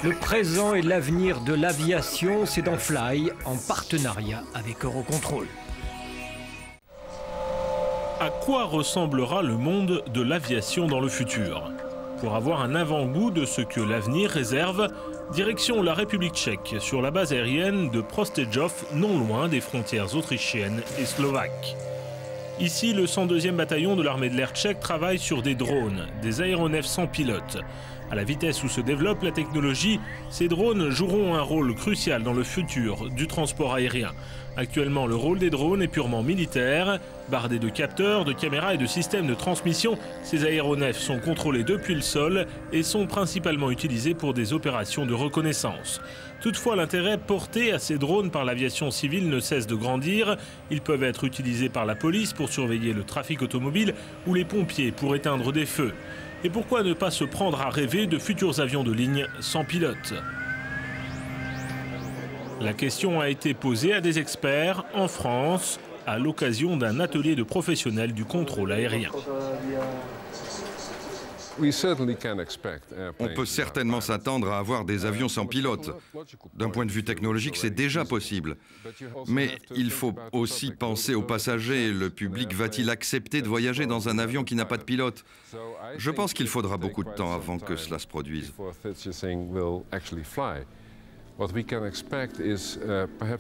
Le présent et l'avenir de l'aviation, c'est dans Fly, en partenariat avec Eurocontrol. À quoi ressemblera le monde de l'aviation dans le futur? Pour avoir un avant-goût de ce que l'avenir réserve, direction la République tchèque, sur la base aérienne de Prostějov, non loin des frontières autrichiennes et slovaques. Ici, le 102e bataillon de l'armée de l'air tchèque travaille sur des drones, des aéronefs sans pilote. À la vitesse où se développe la technologie, ces drones joueront un rôle crucial dans le futur du transport aérien. Actuellement, le rôle des drones est purement militaire. Bardés de capteurs, de caméras et de systèmes de transmission, ces aéronefs sont contrôlés depuis le sol et sont principalement utilisés pour des opérations de reconnaissance. Toutefois, l'intérêt porté à ces drones par l'aviation civile ne cesse de grandir. Ils peuvent être utilisés par la police pour surveiller le trafic automobile ou les pompiers pour éteindre des feux. Et pourquoi ne pas se prendre à rêver de futurs avions de ligne sans pilote? La question a été posée à des experts en France à l'occasion d'un atelier de professionnels du contrôle aérien. On peut certainement s'attendre à avoir des avions sans pilote. D'un point de vue technologique, c'est déjà possible. Mais il faut aussi penser aux passagers. Le public va-t-il accepter de voyager dans un avion qui n'a pas de pilote? Je pense qu'il faudra beaucoup de temps avant que cela se produise.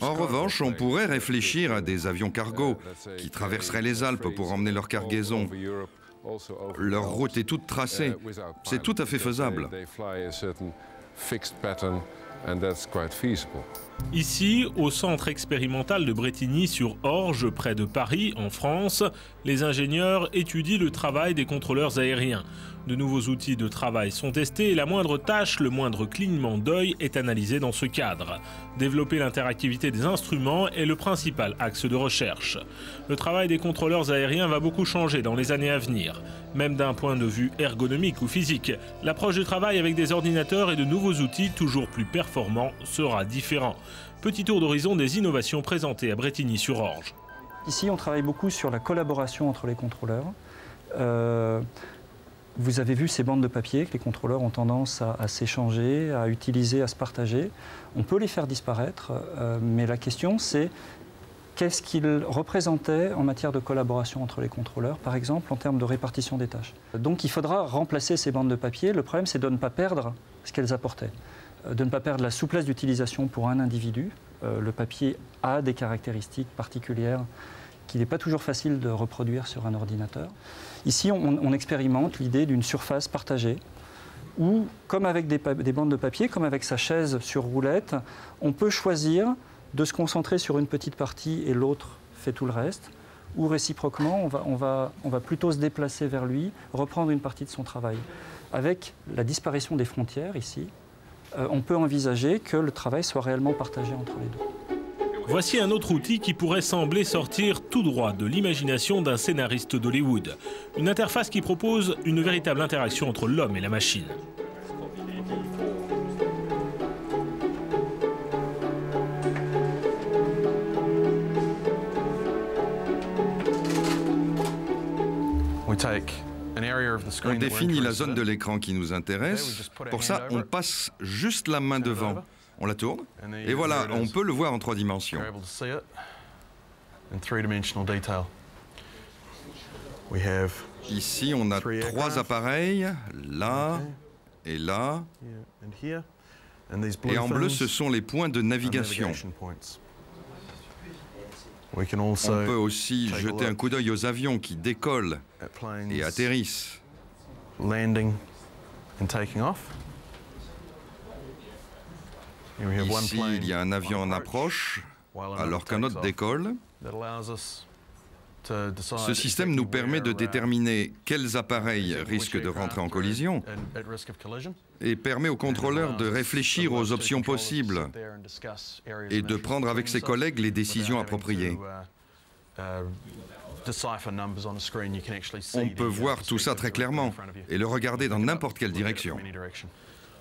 En revanche, on pourrait réfléchir à des avions cargo qui traverseraient les Alpes pour emmener leur cargaison. Leur route est toute tracée. C'est tout à fait faisable. Ici, au centre expérimental de Brétigny-sur-Orge, près de Paris, en France, les ingénieurs étudient le travail des contrôleurs aériens. De nouveaux outils de travail sont testés et la moindre tâche, le moindre clignement d'œil est analysé dans ce cadre. Développer l'interactivité des instruments est le principal axe de recherche. Le travail des contrôleurs aériens va beaucoup changer dans les années à venir. Même d'un point de vue ergonomique ou physique, l'approche du travail avec des ordinateurs et de nouveaux outils toujours plus performants sera différent. Petit tour d'horizon des innovations présentées à Brétigny-sur-Orge. Ici, on travaille beaucoup sur la collaboration entre les contrôleurs. Vous avez vu ces bandes de papier que les contrôleurs ont tendance à s'échanger, à utiliser, à se partager. On peut les faire disparaître, mais la question c'est qu'est-ce qu'ils représentaient en matière de collaboration entre les contrôleurs, par exemple en termes de répartition des tâches. Donc il faudra remplacer ces bandes de papier. Le problème c'est de ne pas perdre ce qu'elles apportaient, de ne pas perdre la souplesse d'utilisation pour un individu. Le papier a des caractéristiques particulières qu'il n'est pas toujours facile de reproduire sur un ordinateur. Ici, on expérimente l'idée d'une surface partagée où, comme avec des bandes de papier, comme avec sa chaise sur roulette, on peut choisir de se concentrer sur une petite partie et l'autre fait tout le reste, ou réciproquement, on va plutôt se déplacer vers lui, reprendre une partie de son travail. Avec la disparition des frontières ici, on peut envisager que le travail soit réellement partagé entre les deux. Voici un autre outil qui pourrait sembler sortir tout droit de l'imagination d'un scénariste d'Hollywood. Une interface qui propose une véritable interaction entre l'homme et la machine. On définit la zone de l'écran qui nous intéresse. Pour ça, on passe juste la main devant. On la tourne, et voilà, on peut le voir en 3 dimensions. Ici, on a 3 appareils, là et là. Et en bleu, ce sont les points de navigation. On peut aussi jeter un coup d'œil aux avions qui décollent et atterrissent. Ici, il y a un avion en approche, alors qu'un autre décolle. Ce système nous permet de déterminer quels appareils risquent de rentrer en collision et permet aux contrôleurs de réfléchir aux options possibles et de prendre avec ses collègues les décisions appropriées. On peut voir tout ça très clairement et le regarder dans n'importe quelle direction.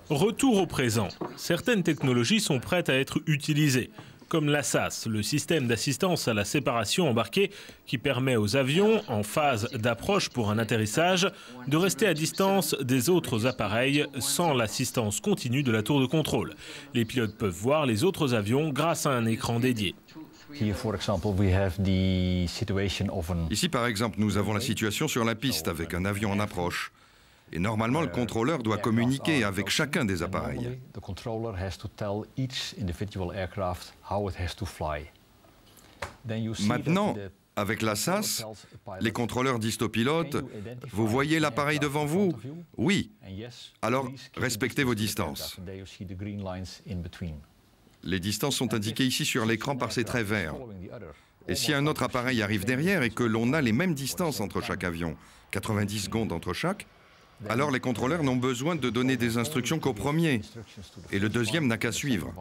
Retour au présent. Certaines technologies sont prêtes à être utilisées. comme l'ASAS, le système d'assistance à la séparation embarqué qui permet aux avions, en phase d'approche pour un atterrissage, de rester à distance des autres appareils sans l'assistance continue de la tour de contrôle. Les pilotes peuvent voir les autres avions grâce à un écran dédié. Ici, par exemple, nous avons la situation sur la piste avec un avion en approche. Et normalement, le contrôleur doit communiquer avec chacun des appareils. Maintenant, avec l'ASAS, les contrôleurs disent aux pilotes « Vous voyez l'appareil devant vous ? Oui. Alors, respectez vos distances. » Les distances sont indiquées ici sur l'écran par ces traits verts. Et si un autre appareil arrive derrière et que l'on a les mêmes distances entre chaque avion, 90 secondes entre chaque, alors les contrôleurs n'ont besoin de donner des instructions qu'au premier. Et le deuxième n'a qu'à suivre.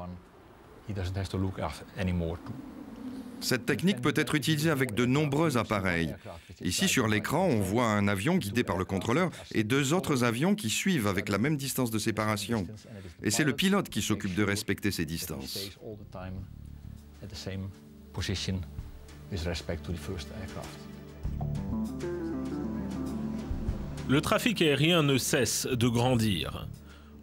Cette technique peut être utilisée avec de nombreux appareils. Ici, sur l'écran, on voit un avion guidé par le contrôleur et deux autres avions qui suivent avec la même distance de séparation. Et c'est le pilote qui s'occupe de respecter ces distances. Le trafic aérien ne cesse de grandir.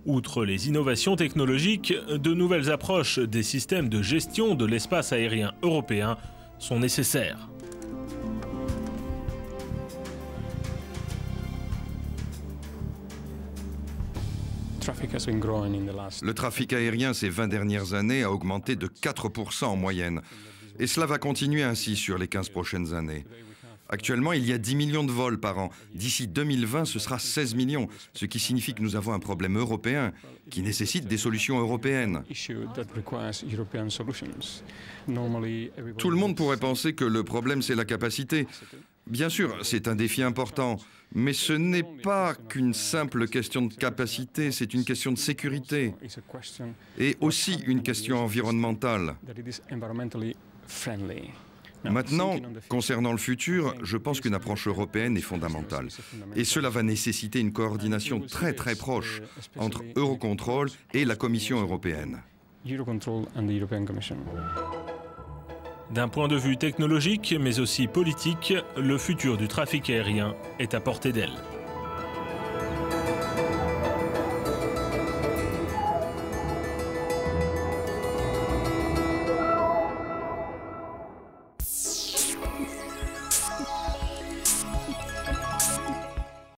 Outre les innovations technologiques, de nouvelles approches des systèmes de gestion de l'espace aérien européen sont nécessaires. Le trafic aérien ces 20 dernières années a augmenté de 4% en moyenne. Et cela va continuer ainsi sur les 15 prochaines années. Actuellement, il y a 10 millions de vols par an. D'ici 2020, ce sera 16 millions, ce qui signifie que nous avons un problème européen qui nécessite des solutions européennes. Tout le monde pourrait penser que le problème, c'est la capacité. Bien sûr, c'est un défi important, mais ce n'est pas qu'une simple question de capacité, c'est une question de sécurité et aussi une question environnementale. Maintenant, concernant le futur, je pense qu'une approche européenne est fondamentale. Et cela va nécessiter une coordination très proche entre Eurocontrol et la Commission européenne. D'un point de vue technologique, mais aussi politique, le futur du trafic aérien est à portée d'aile.